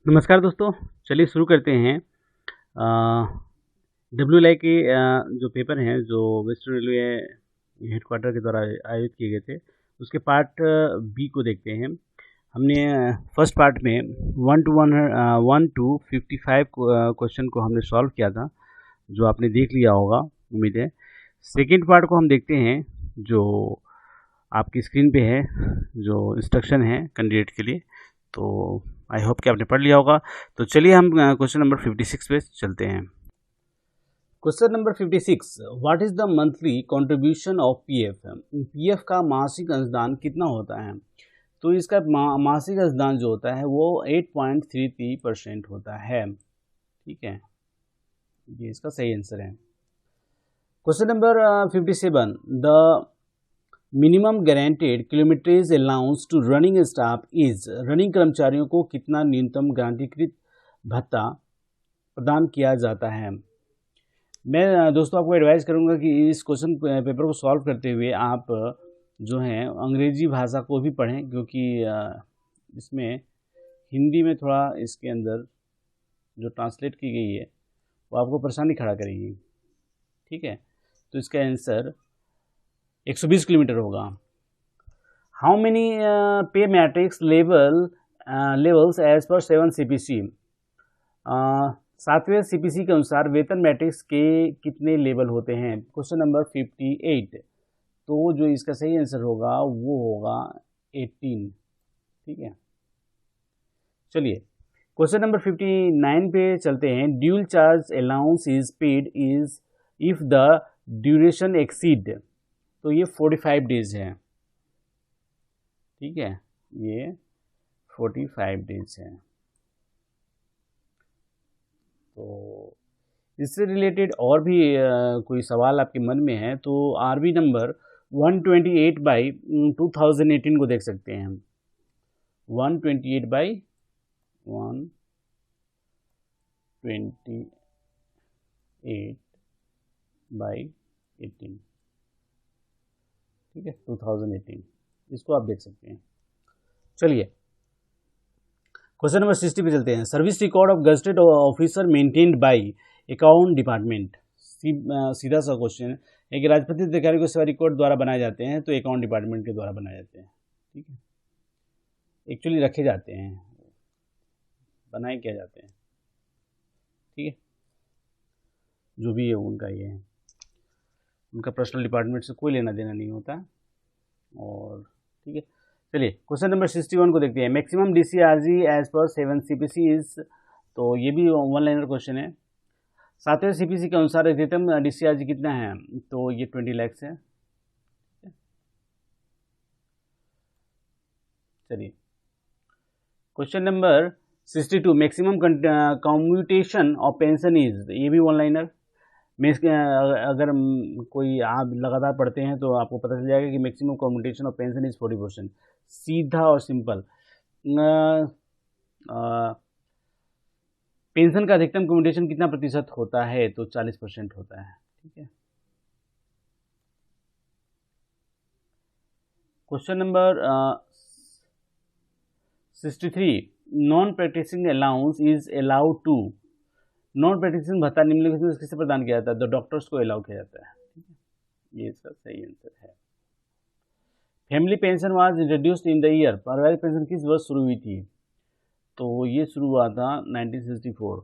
नमस्कार दोस्तों, चलिए शुरू करते हैं। डब्ल्यूएलआई के जो पेपर हैं, जो वेस्टर्न रेलवे हेडक्वार्टर के द्वारा आयोजित किए गए थे, उसके पार्ट बी को देखते हैं। हमने फर्स्ट पार्ट में 1 टू 55 क्वेश्चन को हमने सॉल्व किया था, जो आपने देख लिया होगा, उम्मीद है। सेकेंड पार्ट को हम देखते हैं, जो आपकी स्क्रीन पे है, जो इंस्ट्रक्शन है कैंडिडेट के लिए। तो आई होप कि आपने पढ़ लिया होगा। तो चलिए हम क्वेश्चन नंबर 56 पे चलते हैं। Question number 56, what is the monthly contribution of PF? PF का मासिक अंशदान कितना होता है? तो इसका मासिक अंशदान जो होता है वो 8.33% होता है। ठीक है, ये इसका सही आंसर है। Question number 57, the minimum guaranteed kilometrage allowance to running staff is. Running कर्मचारियों को कितना न्यूनतम गारंटीकृत भत्ता प्रदान किया जाता है? मैं दोस्तों आपको एडवाइस करूंगा कि इस क्वेश्चन पेपर को सॉल्व करते हुए आप जो हैं अंग्रेजी भाषा को भी पढ़ें, क्योंकि इसमें हिंदी में थोड़ा इसके अंदर जो ट्रांसलेट की गई है वो आपको परेशानी खड़ा करेगी। ठीक है, तो इसका आंसर 120 किलोमीटर होगा। How many pay matrix levels as per 7 CPC? 7वें CPC के अनुसार वेतन मैट्रिक्स के कितने लेवल होते हैं? Question number 58। तो जो इसका सही आंसर होगा वो होगा 18। ठीक है, चलिए क्वेश्चन नंबर 59 पे चलते हैं। Dual charge allowance is paid is if the duration exceed. तो ये 45 डेज है। ठीक है, ये 45 डेज है। तो इससे रिलेटेड और भी कोई सवाल आपके मन में है तो आरबी नंबर 128 बाई 2018 को देख सकते हैं हम। 128 बाई 18। ठीक है, 2018, इसको आप देख सकते हैं। चलिए क्वेश्चन नंबर 60 पे चलते हैं। Service record of gazetted officer maintained by account department. सीधा सा क्वेश्चन है कि राजपत्रित अधिकारी को सेवा रिकॉर्ड द्वारा बनाए जाते हैं तो अकाउंट डिपार्टमेंट के द्वारा बनाए जाते हैं। ठीक है, एक्चुअली रखे जाते हैं, बनाए क्या जाते हैं। ठीक है, जो भी है उनका ये है, उनका पर्सनल डिपार्टमेंट से कोई लेना देना नहीं होता। और ठीक है, चलिए क्वेश्चन नंबर 61 को देखते हैं। Maximum DCRG as per 7 CPC is. तो ये भी वन लाइनर क्वेश्चन है। 7वें CPC के अनुसार अधिकतम DCRG कितना है? तो ये 20 लाख है। चलिए question number 62, maximum commutation of pension is. ये भी वन लाइनर। अगर कोई आप लगातार पढ़ते हैं तो आपको पता चल जाएगा कि maximum commutation of pension is 40%। सीधा और सिंपल। पेंशन का अधिकतम कम्यूटेशन कितना प्रतिशत होता है? तो 40% होता है। ठीक है, question number 63, non practicing allowance is allowed to. Non practicing भत्ता निम्नलिखित में किसे प्रदान किया जाता है? तो डॉक्टर्स को अलाउ किया जाता है। ठीक है, ये इसका सही आंसर है। Family pension was introduced in the year. पारिवारिक पेंशन किस वर्ष शुरू हुई थी? तो ये शुरू हुआ था 1964।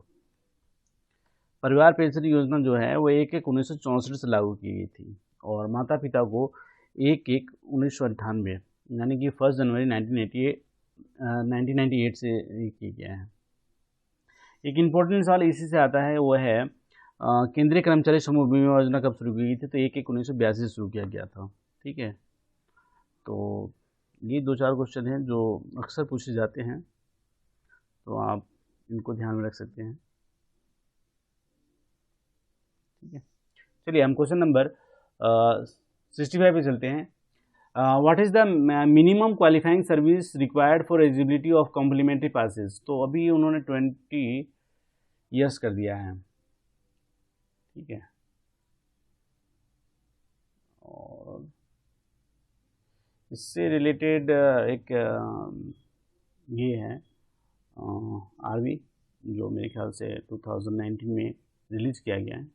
परिवार पेंशन योजना जो है वो 1/1/1964 से लागू की गई थी और माता पिता को 1/1/1998 यानी कि 1 जनवरी 1998 से ये किया गया है। एक इम्पोर्टेंट सवाल इसी से आता है, वो है केंद्रीय कर्मचारी समूह बीमा योजना कब शुरू की गई थी? तो 1/1/1982 से शुरू किया गया था। ठीक है, तो ये 2-4 क्वेश्चन हैं जो अक्सर पूछे जाते हैं, तो आप इनको ध्यान में रख सकते हैं। ठीक है, चलिए हम क्वेश्चन नंबर 65 पे चलते हैं। What is the minimum qualifying service required for eligibility of complimentary passes? तो अभी उन्होंने 20 ईयर्स कर दिया है। ठीक है, और इससे रिलेटेड एक ये है आरवी, जो मेरे ख्याल से 2019 में रिलीज़ किया गया है।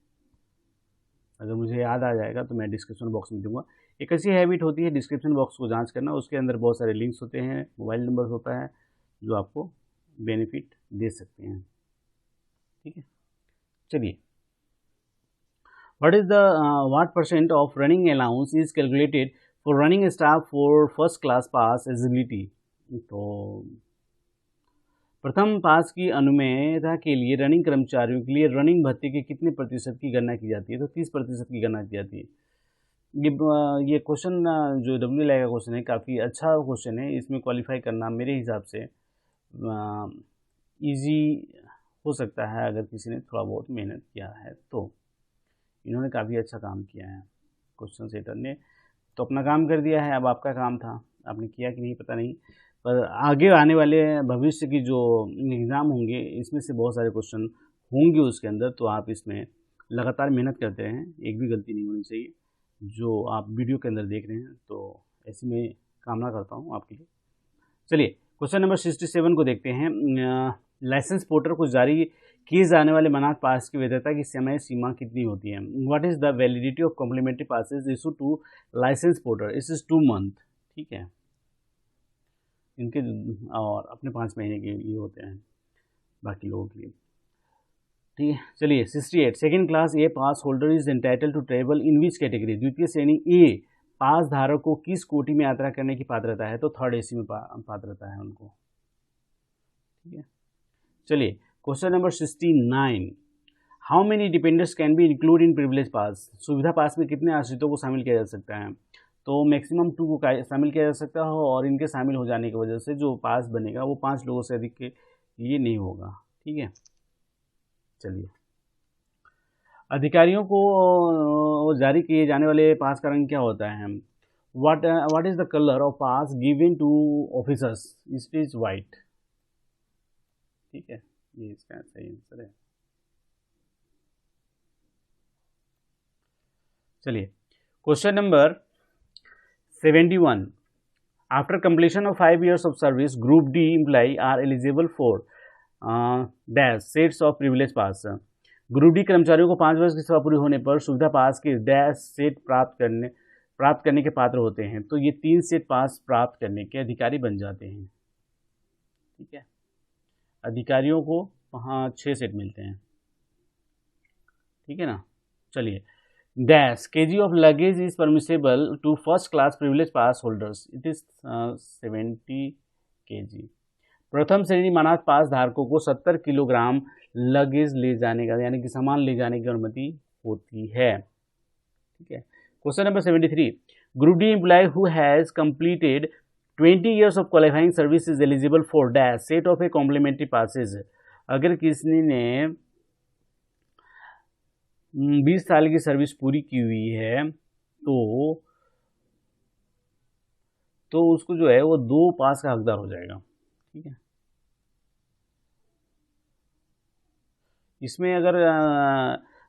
अगर मुझे याद आ जाएगा तो मैं डिस्क्रिप्शन बॉक्स में दूंगा। एक ऐसी हैबिट होती है डिस्क्रिप्शन बॉक्स को जांच करना, उसके अंदर बहुत सारे लिंक्स होते हैं, मोबाइल नंबर होता है, जो आपको बेनिफिट दे सकते हैं। ठीक है, चलिए, what % of running allowance is calculated for running staff for first class pass eligibility? तो प्रथम पास की अनुमेयता के लिए रनिंग कर्मचारियों के लिए रनिंग भत्ते के कितने प्रतिशत की गणना की जाती है? तो 30% की गणना की जाती है। ये क्वेश्चन जो WLI का क्वेश्चन है, काफ़ी अच्छा क्वेश्चन है। इसमें क्वालिफाई करना मेरे हिसाब से ईजी हो सकता है अगर किसी ने थोड़ा बहुत मेहनत किया है तो। इन्होंने काफ़ी अच्छा काम किया है, क्वेश्चन सेटर ने तो अपना काम कर दिया है। अब आपका काम था, आपने किया कि नहीं पता नहीं, पर आगे आने वाले भविष्य की जो एग्ज़ाम होंगे इसमें से बहुत सारे क्वेश्चन होंगे उसके अंदर, तो आप इसमें लगातार मेहनत करते रहें, एक भी गलती नहीं होनी चाहिए जो आप वीडियो के अंदर देख रहे हैं। तो ऐसे में कामना करता हूँ आपके लिए। चलिए, क्वेश्चन नंबर 67 को देखते हैं। लाइसेंस पोर्टर को जारी किए जाने वाले मानक पास की वैधता की समय सीमा कितनी होती है? What is the validity of complimentary passes issue to license porter? इस इज 2 मंथ। ठीक है, इनके और अपने 5 महीने के लिए होते हैं बाकी लोगों के लिए। ठीक है, चलिए 68, second class A pass holder is entitled to travel in which category? द्वितीय श्रेणी ए पास धारक को किस कोटि में यात्रा करने की पात्रता है? तो 3rd AC में पात्रता है उनको। ठीक है, चलिए question number 69, how many dependents can be include in privilege पास? सुविधा पास में कितने आश्रितों को शामिल किया जा सकता है? तो मैक्सिमम 2 को शामिल किया जा सकता है, और इनके शामिल हो जाने की वजह से जो पास बनेगा वो 5 लोगों से अधिक के लिए नहीं होगा। ठीक है, चलिए, अधिकारियों को जारी किए जाने वाले पास का रंग क्या होता है? What is the colour of pass given to officers? It is white. ठीक है, ये इसका सही आंसर है। चलिए, question number 71, after completion of 5 years of service group D employ are eligible for dash sets of privilege pass? Group D कर्मचारियों को 5 वर्ष की सेवा पूरी होने पर सुविधा पास के डैश सेट प्राप्त करने के पात्र होते हैं। तो ये 3 सेट पास प्राप्त करने के अधिकारी बन जाते हैं। ठीक है, अधिकारियों को वहाँ 6 सेट मिलते हैं। ठीक है ना, चलिए, dash kg of luggage is permissible to first class privilege pass holders? It is 70 kg। प्रथम श्रेणी मानक पास धारकों को 70 किलोग्राम लगेज ले जाने का, यानी कि सामान ले जाने की अनुमति होती है। ठीक है, question number 73, group D employee who has completed 20 years of qualifying service is eligible for dash set of a complimentary passes? अगर किसी ने 20 साल की सर्विस पूरी की हुई है तो उसको जो है वो 2 पास का हकदार हो जाएगा। ठीक है, इसमें अगर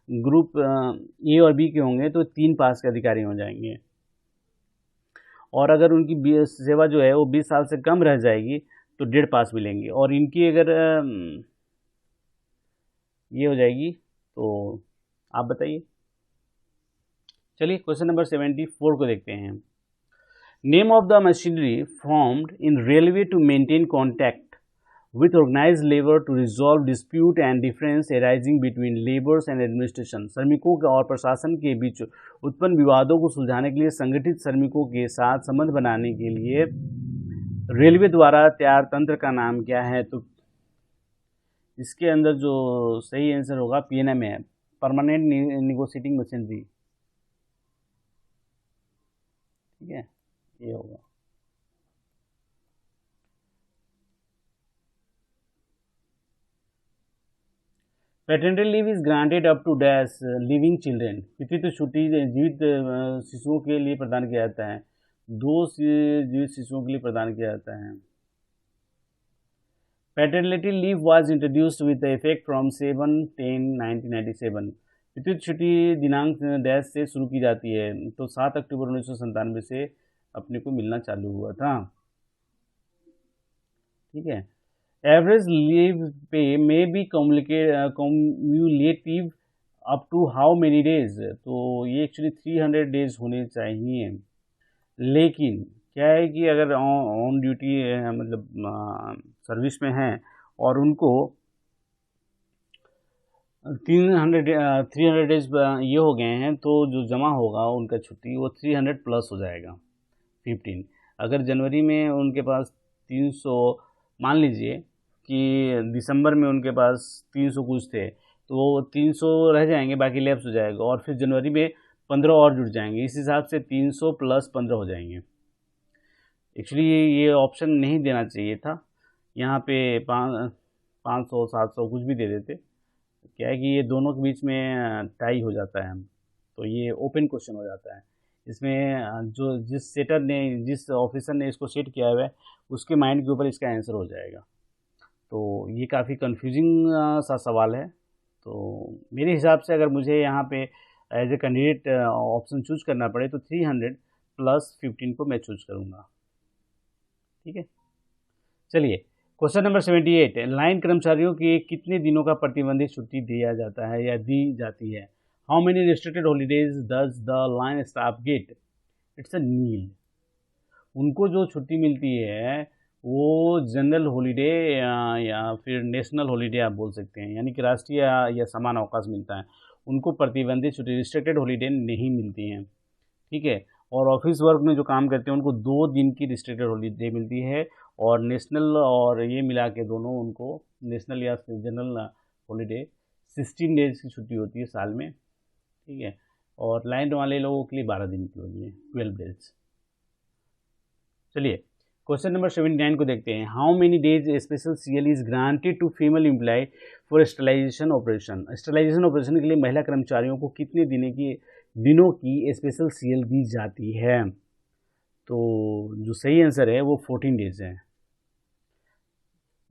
ग्रुप ए और बी के होंगे तो 3 पास के अधिकारी हो जाएंगे, और अगर उनकी सेवा जो है वो 20 साल से कम रह जाएगी तो 1.5 पास मिलेंगे, और इनकी अगर ये हो जाएगी तो आप बताइए। चलिए, क्वेश्चन नंबर 74 को देखते हैं। Name of the machinery formed in railway to maintain contact with organised labour to resolve dispute and difference arising between labours and administration? श्रमिकों और प्रशासन के बीच उत्पन्न विवादों को सुलझाने के लिए संगठित श्रमिकों के साथ संबंध बनाने के लिए रेलवे द्वारा तैयार तंत्र का नाम क्या है? तो इसके अंदर जो सही आंसर होगा PNM है, परमानेंट निगोशिएटिंग मशीनरी। ठीक है, ये होगा। Paternity leave is granted up to dash living children? पितृत्व छुट्टी जीवित शिशुओं के लिए प्रदान किया जाता है। 2 जीवित शिशुओं के लिए प्रदान किया जाता है। Paternity leave was introduced with effect from 7/10/1997। पितृत्व छुट्टी दिनांक डैश से शुरू की जाती है, तो 7 अक्टूबर 1997 से अपने को मिलना चालू हुआ था। ठीक है, average leave pay may be cumulative up to how many days, तो ये एक्चुअली 300 डेज होने चाहिए। लेकिन क्या है कि अगर ऑन ड्यूटी मतलब सर्विस में हैं और उनको 300 डेज ये हो गए हैं, तो जो जमा होगा उनका छुट्टी वो 300 प्लस हो जाएगा 15। अगर जनवरी में उनके पास 300, मान लीजिए कि दिसंबर में उनके पास 300 कुछ थे, तो वो 300 रह जाएंगे, बाकी लैप्स हो जाएगा, और फिर जनवरी में 15 और जुड़ जाएंगे। इस हिसाब से 300 प्लस 15 हो जाएंगे। एक्चुअली ये ऑप्शन नहीं देना चाहिए था, यहाँ पे 500 700 कुछ भी दे देते। क्या है कि ये दोनों के बीच में टाई हो जाता है, तो ये ओपन क्वेश्चन हो जाता है। इसमें जो जिस सेटर ने, जिस ऑफिसर ने इसको सेट किया हुआ है, उसके माइंड के ऊपर इसका आंसर हो जाएगा। तो ये काफ़ी कंफ्यूजिंग सा सवाल है। तो मेरे हिसाब से अगर मुझे यहाँ पे as a candidate option choose करना पड़े तो 300 प्लस 15 को मैं चूज करूँगा। ठीक है, चलिए क्वेश्चन नंबर 78, लाइन कर्मचारियों के कितने दिनों का प्रतिबंधित छुट्टी दिया जाता है या दी जाती है? How many restricted holidays does the line staff get? It's a nil. उनको जो छुट्टी मिलती है वो जनरल हॉलीडे या फिर नेशनल हॉलीडे आप बोल सकते हैं, यानी कि राष्ट्रीय या समान अवकाश मिलता है। उनको प्रतिबंधित छुट्टी, रिस्ट्रिक्टेड हॉलीडे नहीं मिलती हैं। ठीक है, और ऑफिस वर्क में जो काम करते हैं उनको 2 दिन की रिस्ट्रिक्टेड हॉलीडे मिलती है, और नेशनल और ये मिला के दोनों उनको नेशनल या जनरल हॉलीडे 16 डेज की छुट्टी होती है साल में। ठीक है, और लाइन वाले लोगों के लिए 12 दिन की होती है, 12 डेज। चलिए क्वेश्चन नंबर 79 को देखते हैं। How many days special CL is granted to female employee for sterilisation operation? Sterilisation operation के लिए महिला कर्मचारियों को कितने दिनों की स्पेशल सीएल दी जाती है? तो जो सही आंसर है वो 14 डेज है।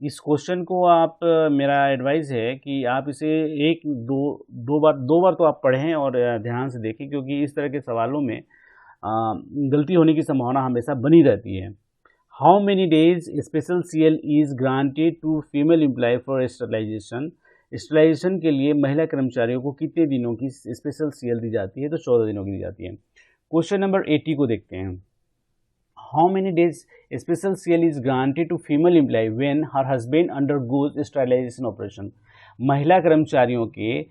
इस क्वेश्चन को आप, मेरा एडवाइस है कि आप इसे दो बार तो आप पढ़ें और ध्यान से देखें, क्योंकि इस तरह के सवालों में गलती होने की संभावना हमेशा बनी रहती है। How many days special CL is granted to female employee for sterilisation? Sterilisation के लिए महिला कर्मचारियों को कितने दिनों की स्पेशल सीएल दी जाती है? तो 14 दिनों की दी जाती है। क्वेश्चन नंबर 80 को देखते हैं। How many days special CL is granted to female employee when her husband undergoes sterilisation operation? महिला कर्मचारियों के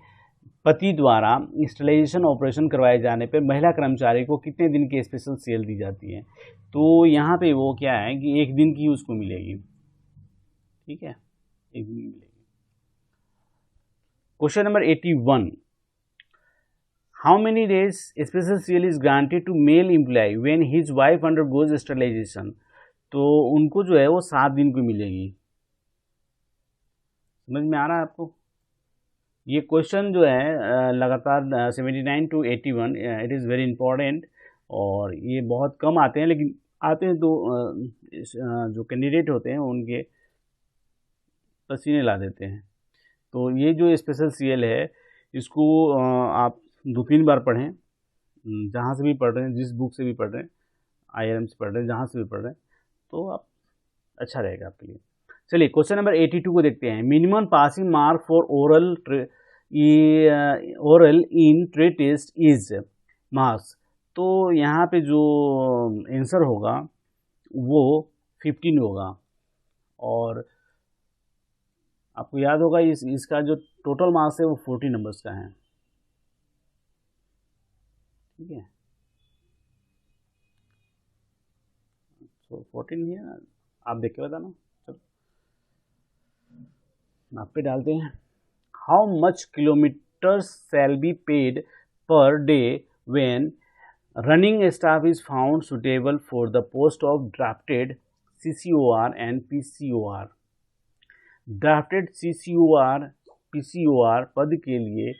पति द्वारा स्टरलाइजेशन ऑपरेशन करवाए जाने पर महिला कर्मचारी को कितने दिन की स्पेशल सीएल दी जाती है? तो यहाँ पे वो क्या है कि 1 दिन की उसको मिलेगी। ठीक है, 1 दिन मिलेगी। Question number 81, how many days special CL is granted to male employee when his wife undergoes sterilisation? तो उनको जो है वो 7 दिन की मिलेगी। समझ में आ रहा है आपको? ये क्वेश्चन जो है लगातार 79 to 81, it is very important, और ये बहुत कम आते हैं, लेकिन आते हैं तो जो कैंडिडेट होते हैं उनके पसीने ला देते हैं। तो ये जो स्पेशल सीएल है इसको आप 2-3 बार पढ़ें, जहाँ से भी पढ़ रहे हैं, जिस बुक से भी पढ़ रहे हैं, IIM से पढ़ रहे हैं, जहाँ से भी पढ़ रहे हैं, तो आप अच्छा रहेगा आपके लिए। चलिए क्वेश्चन नंबर 82 को देखते हैं। Minimum passing mark for oral in trade test is marks? तो यहाँ पे जो आंसर होगा वो 15 होगा, और आपको याद होगा इसका जो टोटल मार्क्स है वो 40 नंबर्स का है। ठीक है, तो 14 ही है, आप देख के बताना। चलो आप पे डालते हैं। How much kilometre shall be paid per day when running staff is found suitable for the post of drafted CCOR and PCOR? Drafted CCOR PCOR पद के लिए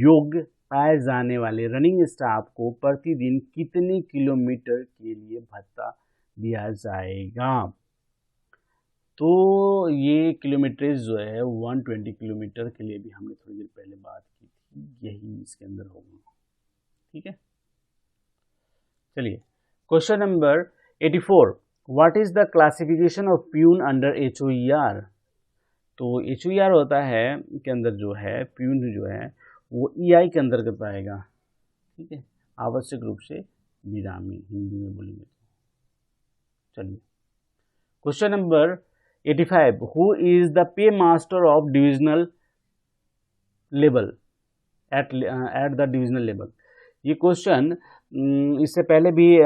योग्य पाए जाने वाले रनिंग स्टाफ को प्रतिदिन कितने किलोमीटर के लिए भत्ता दिया जाएगा? तो ये किलोमीटरेज जो है 120 किलोमीटर के लिए भी हमने थोड़ी देर पहले बात की थी, यही इसके अंदर होगा। ठीक है, चलिए question number 84, what is the classification of peon under HOER? तो HUER होता है के अंदर जो है प्यून जो है वो EI के अंतर्गत आएगा, ठीक है, आवश्यक रूप से विरामी हिंदी में बोलेंगे। चलिए question number 85, who is the pay master of divisional level at the divisional level. ये क्वेश्चन इससे पहले भी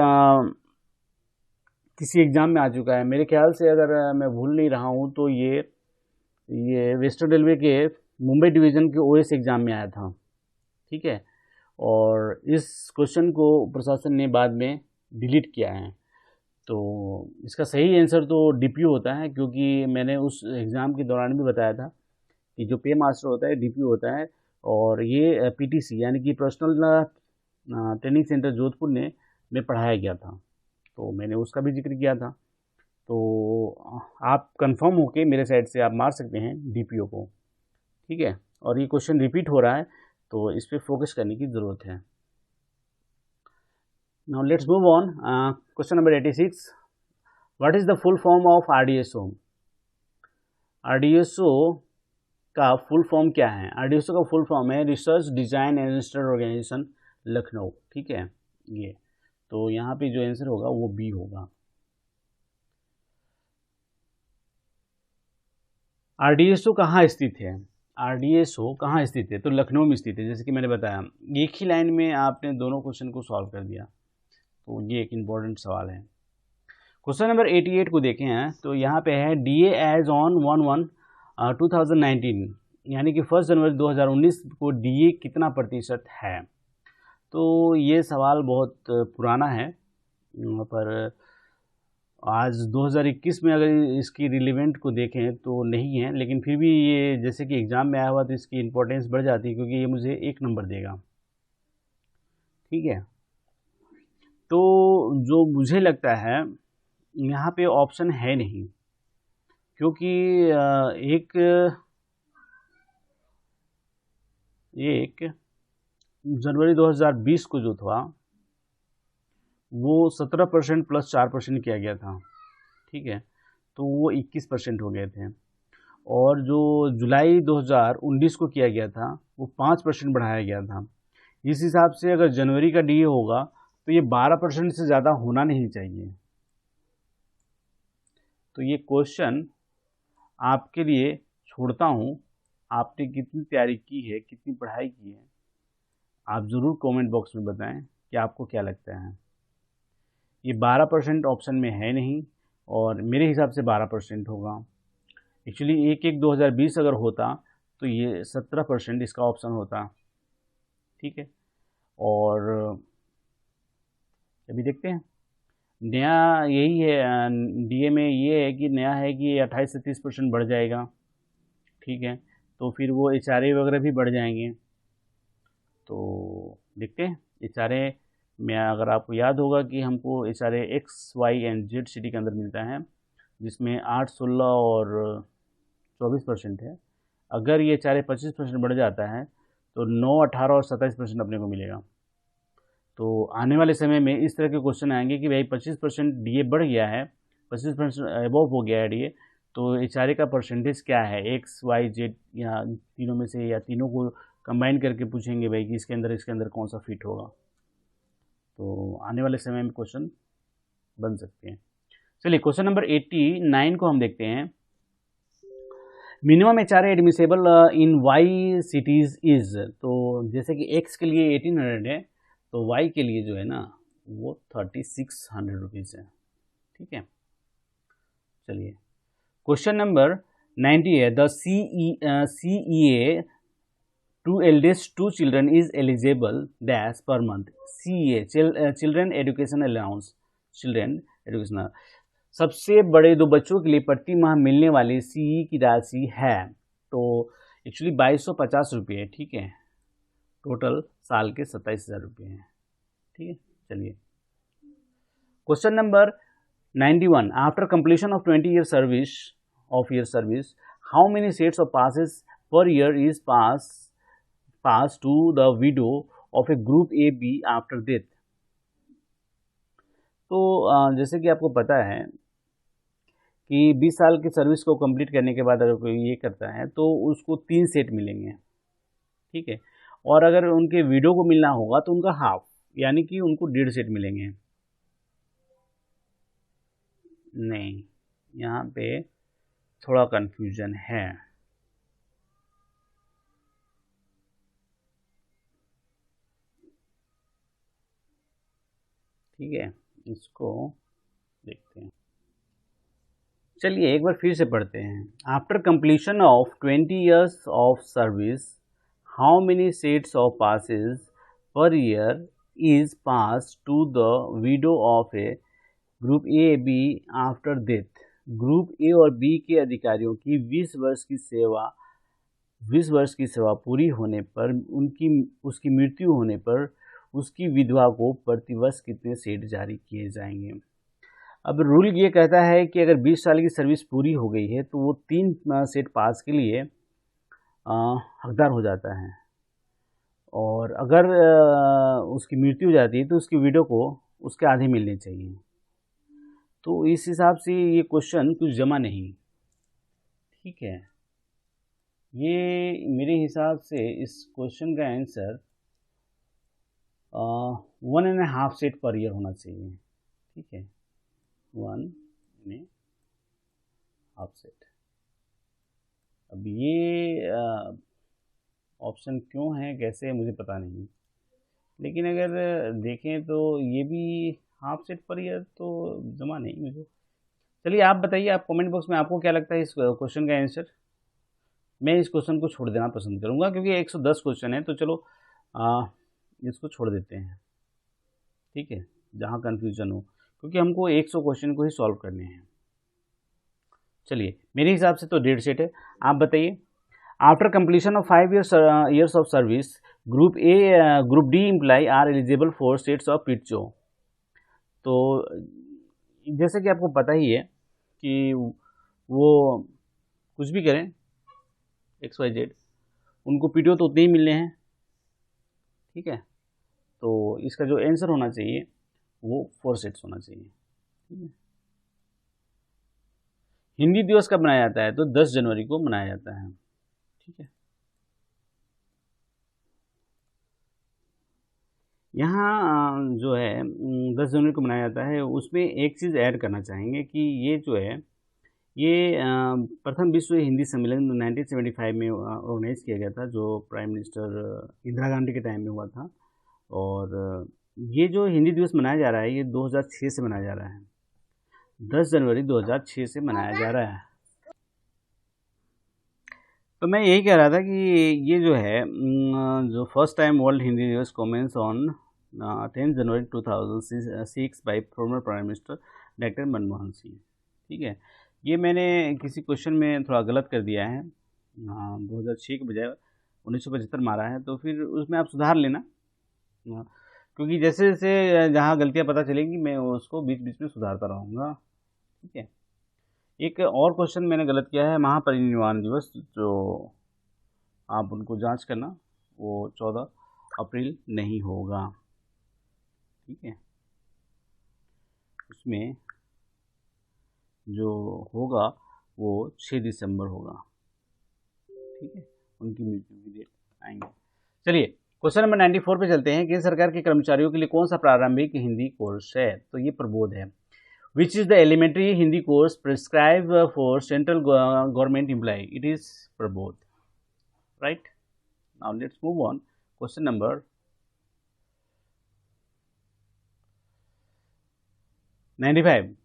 किसी एग्जाम में आ चुका है मेरे ख्याल से, अगर मैं भूल नहीं रहा हूँ तो ये वेस्टर्न रेलवे के मुंबई डिवीज़न के OS एग्ज़ाम में आया था, ठीक है। और इस क्वेश्चन को प्रशासन ने बाद में डिलीट किया है। तो इसका सही आंसर तो DPO होता है, क्योंकि मैंने उस एग्ज़ाम के दौरान भी बताया था कि जो पे मास्टर होता है DPO होता है, और ये PTC यानी कि पर्सनल ट्रेनिंग सेंटर जोधपुर में पढ़ाया गया था, तो मैंने उसका भी जिक्र किया था। तो आप कंफर्म होके मेरे साइड से आप मार सकते हैं DPO को, ठीक है। और ये क्वेश्चन रिपीट हो रहा है तो इस पर फोकस करने की ज़रूरत है। Now let's move on. Question number 86, what is the full form of RDSO। RDSO का फुल फॉर्म क्या है? RDSO का फुल फॉर्म है research design and institute organisation Lucknow, ठीक है। ये तो यहाँ पे जो आंसर होगा वो B होगा। RDSO कहाँ स्थित है? RDSO कहाँ स्थित है? तो लखनऊ में स्थित है, जैसे कि मैंने बताया। एक ही लाइन में आपने दोनों क्वेश्चन को सॉल्व कर दिया, तो ये एक इम्पोर्टेंट सवाल है। क्वेश्चन नंबर 88 को देखें हैं तो यहाँ पे है DA एज ऑन 1/1/2019, यानी कि 1 जनवरी 2019 को DA कितना प्रतिशत है। तो ये सवाल बहुत पुराना है, पर आज 2021 में अगर इसकी रिलेवेंट को देखें तो नहीं है, लेकिन फिर भी ये जैसे कि एग्ज़ाम में आया हुआ तो इसकी इम्पोर्टेंस बढ़ जाती है, क्योंकि ये मुझे 1 नंबर देगा, ठीक है। तो जो मुझे लगता है यहाँ पे ऑप्शन है नहीं, क्योंकि एक जनवरी 2020 को जो था वो 17% प्लस 4% किया गया था, ठीक है, तो वो 21% हो गए थे। और जो जुलाई 2019 को किया गया था वो 5% बढ़ाया गया था। इस हिसाब से अगर जनवरी का DA होगा तो ये 12% से ज़्यादा होना नहीं चाहिए। तो ये क्वेश्चन आपके लिए छोड़ता हूँ, आपने कितनी तैयारी की है, कितनी पढ़ाई की है, आप ज़रूर कमेंट बॉक्स में बताएं कि आपको क्या लगता है। ये 12% ऑप्शन में है नहीं, और मेरे हिसाब से 12% होगा। एक्चुअली 1/1/2020 अगर होता तो ये 17% इसका ऑप्शन होता, ठीक है। और अभी देखते हैं, नया यही है DA में, ये है कि नया है कि 28 से 30% बढ़ जाएगा, ठीक है। तो फिर वो HRA वगैरह भी बढ़ जाएंगे। तो देखते हैं HRA में, अगर आपको याद होगा कि हमको HRA X, Y and Z city के अंदर मिलता है, जिसमें 8, 16 और 24% है। अगर ये HRA 25% बढ़ जाता है तो 9, 18 और 27% अपने को मिलेगा। तो आने वाले समय में इस तरह के क्वेश्चन आएंगे कि भाई 25% DA बढ़ गया है, 25% अबव हो गया है DA, तो HRA का परसेंटेज क्या है, X, Y, Z या तीनों में से, या तीनों को कंबाइन करके पूछेंगे भाई कि इसके अंदर कौन सा फिट होगा। तो आने वाले समय में क्वेश्चन बन सकते हैं। चलिए क्वेश्चन नंबर 89 को हम देखते हैं। Minimum HRA admissible in Y cities is, तो जैसे कि X के लिए 1800 है, तो Y के लिए जो है ना वो 3600 रुपीज़ है, ठीक है। चलिए क्वेश्चन नंबर 90 है, the CEA to eldest 2 children is eligible dash per month. CEA children education allowance, children education, सबसे बड़े 2 बच्चों के लिए प्रति माह मिलने वाली CE की राशि है, तो एक्चुअली 2250 रुपये, ठीक है। टोटल साल के 27,000 रुपये हैं, ठीक है। चलिए question number 91, after completion of 20 year service how many sets of passes per year is pass to the widow of a group AB after death. तो जैसे कि आपको पता है कि 20 साल की सर्विस को कंप्लीट करने के बाद अगर कोई ये करता है तो उसको 3 सेट मिलेंगे, ठीक है। और अगर उनके विडो को मिलना होगा तो उनका हाफ, यानी कि उनको 1.5 सेट मिलेंगे। नहीं, यहाँ पे थोड़ा कन्फ्यूजन है। ठीक है, इसको देखते हैं। चलिए एक बार फिर से पढ़ते हैं। After completion of 20 years of service, how many sets of passes per year is pass to the widow of a group A B after death. Group A और बी के अधिकारियों की 20 वर्ष की सेवा पूरी होने पर उसकी मृत्यु होने पर उसकी विधवा को प्रतिवर्ष कितने सेट जारी किए जाएंगे। अब रूल ये कहता है कि अगर 20 साल की सर्विस पूरी हो गई है तो वो 3 सेट पास के लिए हकदार हो जाता है, और अगर उसकी मृत्यु हो जाती है तो उसकी विडो को उसके आधे मिलने चाहिए। तो इस हिसाब से ये क्वेश्चन कुछ जमा नहीं, ठीक है। ये मेरे हिसाब से इस क्वेश्चन का आंसर 1.5 सेट पर ईयर होना चाहिए, ठीक है, 1.5 सेट। अब ये ऑप्शन क्यों है, कैसे है, मुझे पता नहीं, लेकिन अगर देखें तो ये भी हाफ सेट पर ईयर तो जमा नहीं मुझे। चलिए आप बताइए, आप कमेंट बॉक्स में आपको क्या लगता है इस क्वेश्चन का आंसर। मैं इस क्वेश्चन को छोड़ देना पसंद करूंगा क्योंकि 110 क्वेश्चन है, तो चलो इसको छोड़ देते हैं, ठीक है, जहाँ कन्फ्यूजन हो, क्योंकि हमको 100 क्वेश्चन को ही सॉल्व करने हैं। चलिए मेरे हिसाब से तो 1.5 सेट है। आप बताइए। After completion of 5 years of service, group A group D employ are eligible for sets of PTOs. तो जैसे कि आपको पता ही है कि वो कुछ भी करें XYZ, उनको पीटीओ तो उतने ही मिलने हैं, ठीक है। तो इसका जो आंसर होना चाहिए वो 4 सेट्स होना चाहिए, ठीक है। हिंदी दिवस कब मनाया जाता है, तो 10 जनवरी को मनाया जाता है, ठीक है। यहाँ जो है 10 जनवरी को मनाया जाता है, उसमें एक चीज़ ऐड करना चाहेंगे कि ये जो है ये प्रथम विश्व हिंदी सम्मेलन 1975 में ऑर्गेनाइज किया गया था, जो प्राइम मिनिस्टर इंदिरा गांधी के टाइम में हुआ था। और ये जो हिंदी दिवस मनाया जा रहा है ये 2006 से मनाया जा रहा है, 10 जनवरी 2006 से मनाया जा रहा है। तो मैं यही कह रहा था कि ये जो है जो first time world Hindi Diwas commences on 10 January 2006 by former prime minister doctor Manmohan Singh, ठीक है। ये मैंने किसी क्वेश्चन में थोड़ा गलत कर दिया है, 2006 के बजाय 1975 मारा है, तो फिर उसमें आप सुधार लेना, क्योंकि जैसे जैसे जहाँ गलतियाँ पता चलेंगी मैं उसको बीच बीच में सुधारता रहूँगा, ठीक है। एक और क्वेश्चन मैंने गलत किया है, महापरिनिर्वाण दिवस, जो आप उनको जांच करना, वो 14 अप्रैल नहीं होगा, ठीक है। उसमें जो होगा वो 6 दिसंबर होगा, ठीक है, उनकी मृत्यु की डेट आएंगे। चलिए क्वेश्चन नंबर 94 पे चलते हैं। केंद्र सरकार के कर्मचारियों के लिए कौन सा प्रारंभिक हिंदी कोर्स है, तो ये प्रबोध है। Which is the elementary Hindi course prescribed for central government employee? It is Prabodh, right? Now let's move on. Question number 95.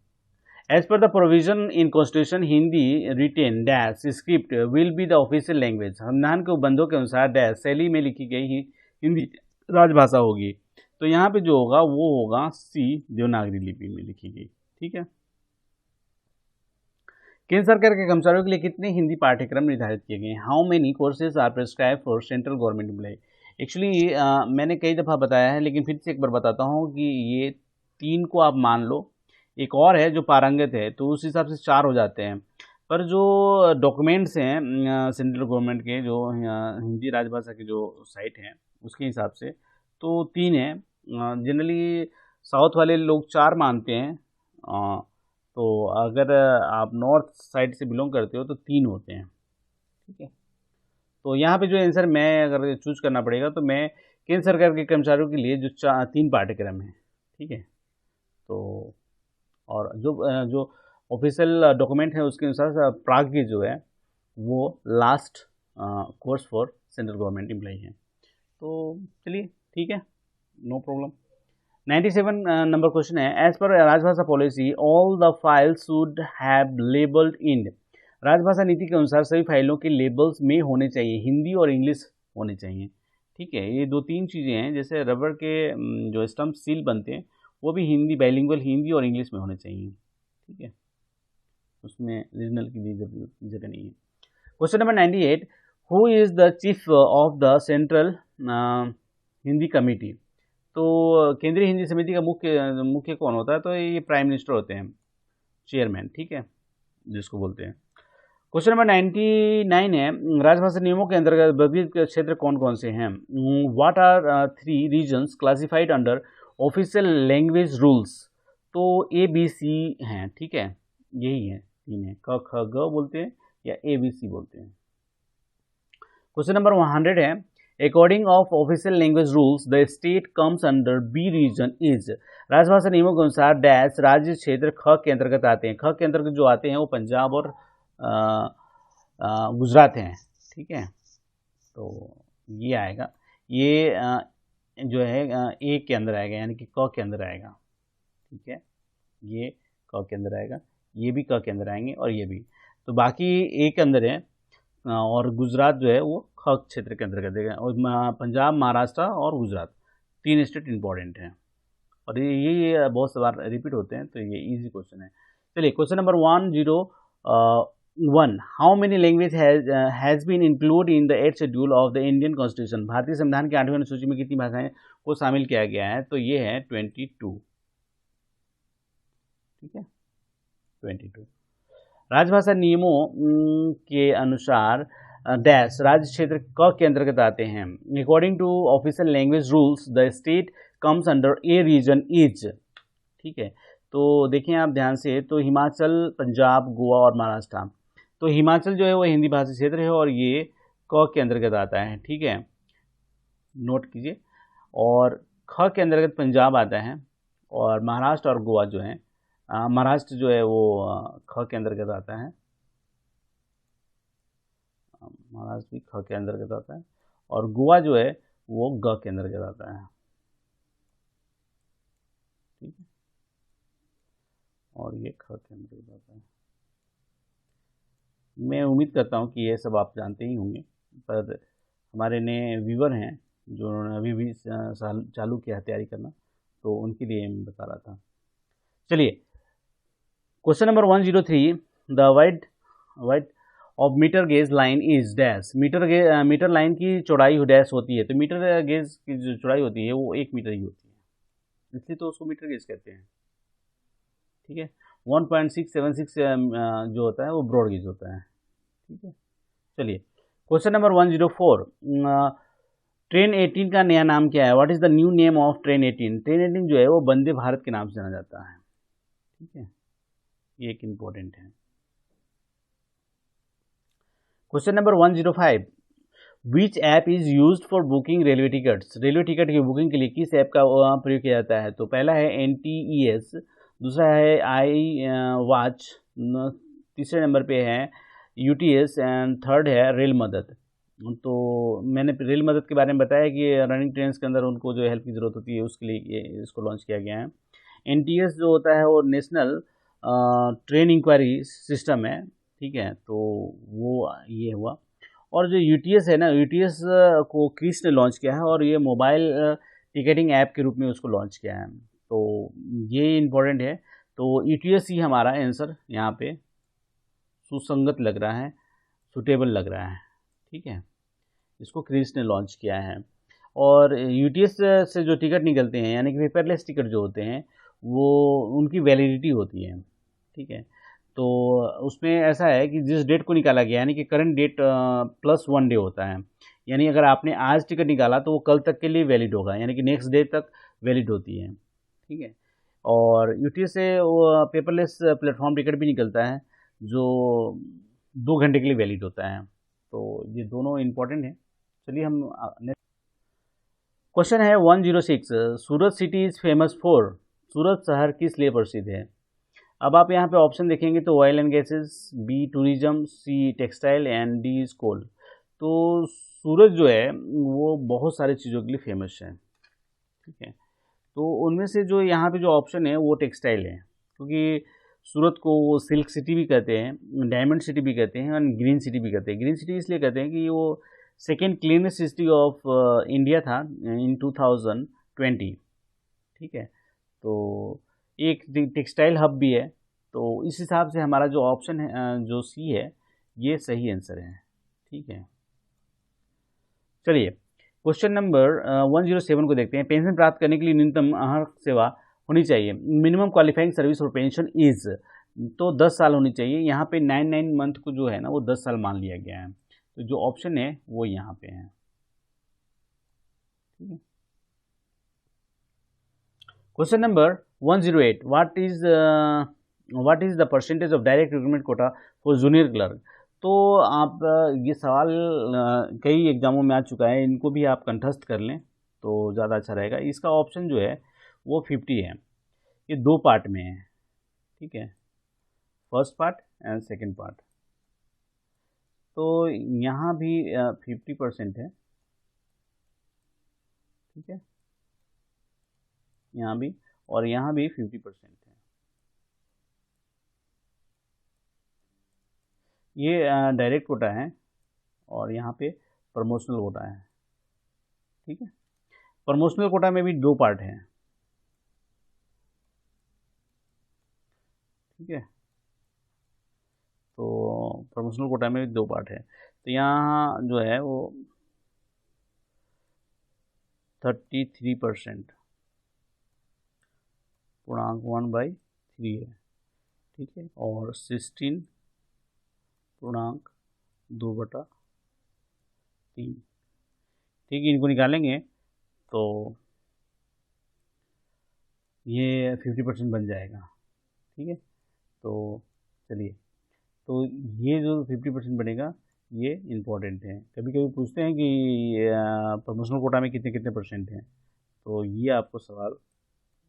As per the provision in Constitution, Hindi written dash script will be the official language. संविधान के उपबंधों के अनुसार dash शैली में लिखी गई हिंदी राजभाषा होगी। तो यहाँ पे जो होगा वो होगा सी, देवनागरी लिपि में लिखी गई, ठीक है। केंद्र सरकार के कर्मचारियों के लिए कितने हिंदी पाठ्यक्रम निर्धारित किए गए हैं? How many courses are prescribe for central government employee? Actually मैंने कई दफ़ा बताया है, लेकिन फिर से एक बार बताता हूँ कि ये 3 को आप मान लो, एक और है जो पारंगत है, तो उस हिसाब से 4 हो जाते हैं। पर जो डॉक्यूमेंट्स हैं सेंट्रल गवर्नमेंट के, जो हिंदी राजभाषा के जो साइट हैं उसके हिसाब से, तो 3 है। जनरली साउथ वाले लोग 4 मानते हैं, तो अगर आप नॉर्थ साइड से बिलोंग करते हो तो 3 होते हैं, ठीक है। तो यहाँ पे जो आंसर मैं अगर चूज करना पड़ेगा तो मैं केंद्र सरकार के कर्मचारियों के लिए जो 3 पाठ्यक्रम है, ठीक है। तो और जो ऑफिशियल डॉक्यूमेंट है उसके अनुसार प्राग्ञ जो है वो last course for central government employee है। तो चलिए ठीक है, नो प्रॉब्लम। 97 नंबर क्वेश्चन है, एज पर राजभाषा policy all the files should have labelled in. राजभाषा नीति के अनुसार सभी फाइलों के लेबल्स में होने चाहिए, हिंदी और इंग्लिश होने चाहिए, ठीक है। ये 2-3 चीज़ें हैं, जैसे रबर के जो स्टम्प सील बनते हैं वो भी हिंदी, बाइलिंगुअल हिंदी और इंग्लिश में होने चाहिए, ठीक है, उसमें रीजनल की जगह नहीं है। Question number 98, who is the chief of the central Hindi committee. तो केंद्रीय हिंदी समिति का मुख्य कौन होता है, तो ये प्राइम मिनिस्टर होते हैं, चेयरमैन, ठीक है, जिसको बोलते हैं। क्वेश्चन नंबर 99 है, राजभाषा नियमों के अंतर्गत वर्गीकृत क्षेत्र कौन कौन से हैं। What are 3 regions classified under official language rules. तो ABC हैं, ठीक है, यही है, 3 है, क ख ग बोलते हैं या ABC बोलते हैं। क्वेश्चन नंबर 100 है, according of official language rules the state comes under B region is. राजभाषा नियमों के अनुसार डैश राज्य क्षेत्र ख के अंतर्गत आते हैं। ख के अंतर्गत जो आते हैं वो पंजाब और गुजरात हैं, ठीक है। तो ये आएगा, ये जो है ए के अंदर आएगा, यानी कि क के अंदर आएगा, ठीक है, ये क के अंदर आएगा, ये भी क के अंदर आएंगे और ये भी। तो बाकी ए के अंदर है और गुजरात जो है वो ख क्षेत्र के अंतर्गत है, और पंजाब, महाराष्ट्र और गुजरात 3 स्टेट इंपॉर्टेंट हैं और ये बहुत से बार रिपीट होते हैं, तो ये इजी क्वेश्चन है। चलिए question number 101, how many language has been include in the 8th schedule of the Indian constitution. भारतीय संविधान के 8वें अनुसूची में कितनी भाषाएं को शामिल किया गया है, तो ये है 22, ठीक है, 22। राजभाषा नियमों के अनुसार डैश राज्य क्षेत्र क के अंतर्गत आते हैं। According to official language rules the state comes under A region is, ठीक है। तो देखें आप ध्यान से, तो हिमाचल, पंजाब, गोवा और महाराष्ट्र। तो हिमाचल जो है वो हिंदी भाषी क्षेत्र है और ये क के अंतर्गत आता है, ठीक है, नोट कीजिए। और ख के अंतर्गत पंजाब आता है और महाराष्ट्र और गोवा जो है, महाराष्ट्र जो है वो ख के अंतर्गत आता है, महाराष्ट्र भी ख के अंतर्गत आता है और गोवा जो है वो ग के अंतर्गत आता है, ठीक है, और ये ख के अंतर्गत आता है। मैं उम्मीद करता हूँ कि ये सब आप जानते ही होंगे, पर हमारे नए व्यूवर हैं जो उन्होंने अभी भी चालू किया तैयारी करना, तो उनके लिए मैं बता रहा था। चलिए question number 103, the wide of metre gauge line is dash. Metre line की चौड़ाई डैश होती है, तो मीटर गेज की जो चौड़ाई होती है वो 1 मीटर ही होती है, इसलिए तो उसको मीटर गेज कहते हैं, ठीक है। 1.676 जो होता है वो ब्रॉड गेज होता है, ठीक है। चलिए क्वेश्चन नंबर 104, ट्रेन 18 का नया नाम क्या है। What is the new name of train 18। Train 18 जो है वो वंदे भारत के नाम से जाना जाता है, ठीक है, ये एक इम्पोर्टेंट है। Question number 105, which app is used for booking railway tickets. Railway ticket की बुकिंग के लिए किस ऐप का प्रयोग किया जाता है, तो पहला है NTES, दूसरा है iWatch, तीसरे नंबर पे है UTS एंड थर्ड है रेल मदद। तो मैंने रेल मदद के बारे में बताया कि रनिंग ट्रेन के अंदर उनको जो हेल्प की ज़रूरत होती है उसके लिए इसको लॉन्च किया गया है। NTS जो होता है वो नेशनल ट्रेन इंक्वायरी सिस्टम है, ठीक है, तो वो ये हुआ। और जो UTS है ना, UTS को क्रिस ने लॉन्च किया है और ये मोबाइल टिकटिंग ऐप के रूप में उसको लॉन्च किया है, तो ये इम्पोर्टेंट है। तो UTS ही हमारा आंसर यहाँ पे सुसंगत लग रहा है, सुटेबल लग रहा है, ठीक है, इसको क्रिस ने लॉन्च किया है। और UTS से जो टिकट निकलते हैं, यानी कि पेपरलेस टिकट जो होते हैं वो उनकी वैलिडिटी होती है, ठीक है। तो उसमें ऐसा है कि जिस डेट को निकाला गया, यानी कि करंट डेट प्लस 1 डे होता है, यानी अगर आपने आज टिकट निकाला तो वो कल तक के लिए वैलिड होगा, यानी कि नेक्स्ट डे तक वैलिड होती है, ठीक है। और यूटीएस से वो पेपरलेस प्लेटफॉर्म टिकट भी निकलता है जो 2 घंटे के लिए वैलिड होता है। तो ये दोनों इम्पोर्टेंट हैं। चलिए हम नेक्स्ट क्वेश्चन है 106। सूरत सिटी इज़ फेमस फॉर, सूरत शहर किस लिए प्रसिद्ध है? अब आप यहाँ पे ऑप्शन देखेंगे तो oil and gases, B tourism, C textile and D is coal. तो सूरत जो है वो बहुत सारी चीज़ों के लिए फेमस है, ठीक है। तो उनमें से जो यहाँ पे जो ऑप्शन है वो टेक्सटाइल है, क्योंकि सूरत को वो सिल्क सिटी भी कहते हैं, डायमंड सिटी भी कहते हैं और ग्रीन सिटी भी कहते हैं। ग्रीन सिटी इसलिए कहते हैं कि वो second cleanest city of India था इन 2020, ठीक है। तो एक टेक्सटाइल हब भी है। तो इस हिसाब से हमारा जो ऑप्शन है जो सी है ये सही आंसर है, ठीक है। चलिए क्वेश्चन नंबर 107 को देखते हैं। पेंशन प्राप्त करने के लिए न्यूनतम आहार सेवा होनी चाहिए, minimum qualifying service for pension is, तो 10 साल होनी चाहिए। यहाँ पे 9 मंथ को जो है ना वो 10 साल मान लिया गया है। तो जो ऑप्शन है वो यहाँ पे है, ठीक है। Question number 108। What is the percentage of direct recruitment Kota for junior clerk? तो आप ये सवाल कई एग्जामों में आ चुका है, इनको भी आप कंठस्थ कर लें तो ज़्यादा अच्छा रहेगा। इसका ऑप्शन जो है वो 50 है। ये 2 पार्ट में है, ठीक है, first part and second part. तो यहाँ भी 50% है, ठीक है, यहाँ भी और यहाँ भी 50% है। ये डायरेक्ट कोटा है और यहाँ पे प्रमोशनल कोटा है, ठीक है। प्रमोशनल कोटा में भी 2 पार्ट हैं, ठीक है। तो प्रमोशनल कोटा में भी 2 पार्ट है। तो यहाँ जो है वो 33% पूर्णांक 1/3 है, ठीक है, और 16 पूर्णांक 2/3, ठीक है। इनको निकालेंगे तो ये 50% बन जाएगा, ठीक है। तो चलिए, तो ये जो 50% बनेगा ये इम्पोर्टेंट है। कभी कभी पूछते हैं कि प्रमोशनल कोटा में कितने कितने परसेंट हैं, तो ये आपको सवाल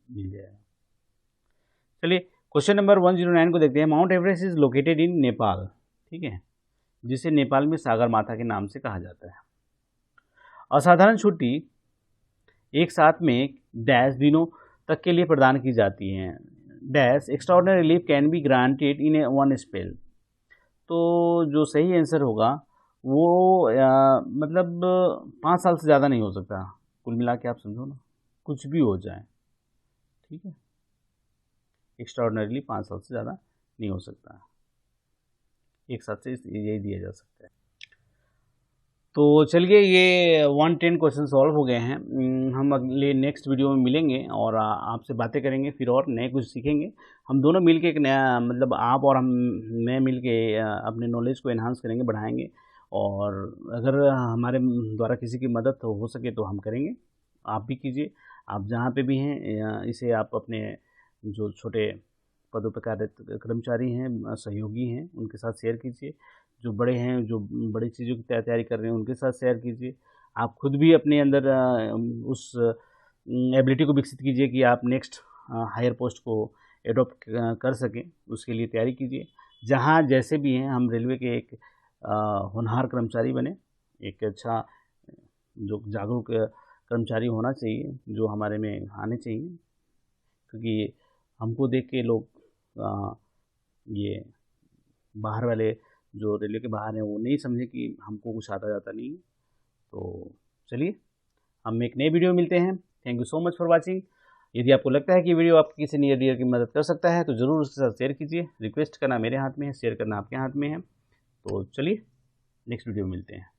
मिल जाएगा। चलिए क्वेश्चन नंबर 109 को देखते हैं। Mount Everest is located in Nepal, ठीक है, जिसे नेपाल में सागर माथा के नाम से कहा जाता है। असाधारण छुट्टी एक साथ में डैश दिनों तक के लिए प्रदान की जाती हैं। Dash extraordinary leave can be granted in A one spell. तो जो सही आंसर होगा वो मतलब 5 साल से ज़्यादा नहीं हो सकता। कुल मिला के आप समझो ना, कुछ भी हो जाए, ठीक है, एक्स्ट्राऑर्डिनरीली 5 साल से ज़्यादा नहीं हो सकता, एक साथ से यही दिया जा सकता है। तो चलिए ये 110 क्वेश्चन सॉल्व हो गए हैं। हम अगले नेक्स्ट वीडियो में मिलेंगे और आपसे बातें करेंगे, फिर और नए कुछ सीखेंगे। हम दोनों मिल के एक नया, मतलब आप और मैं मिल के अपने नॉलेज को एनहांस करेंगे, बढ़ाएंगे। और अगर हमारे द्वारा किसी की मदद तो हो सके तो हम करेंगे, आप भी कीजिए। आप जहाँ पे भी हैं इसे आप अपने जो छोटे पदों पर कार्यरत कर्मचारी हैं, सहयोगी हैं, उनके साथ शेयर कीजिए। जो बड़े हैं, जो बड़ी चीज़ों की तैयारी कर रहे हैं, उनके साथ शेयर कीजिए। आप खुद भी अपने अंदर उस एबिलिटी को विकसित कीजिए कि आप नेक्स्ट हायर पोस्ट को एडॉप्ट कर सकें, उसके लिए तैयारी कीजिए। जहाँ जैसे भी हैं, हम रेलवे के एक होनहार कर्मचारी बने, एक अच्छा जो जागरूक कर्मचारी होना चाहिए, जो हमारे में आने चाहिए, क्योंकि हमको देख के लोग ये बाहर वाले जो रेलवे के बाहर हैं वो नहीं समझे कि हमको कुछ आता जाता नहीं है। तो चलिए हम एक नए वीडियो में मिलते हैं। Thank you so much for watching. यदि आपको लगता है कि वीडियो आपकी किसी नियर डियर की मदद कर सकता है तो ज़रूर उसके साथ शेयर कीजिए। रिक्वेस्ट करना मेरे हाथ में है, शेयर करना आपके हाथ में है। तो चलिए नेक्स्ट वीडियो में मिलते हैं।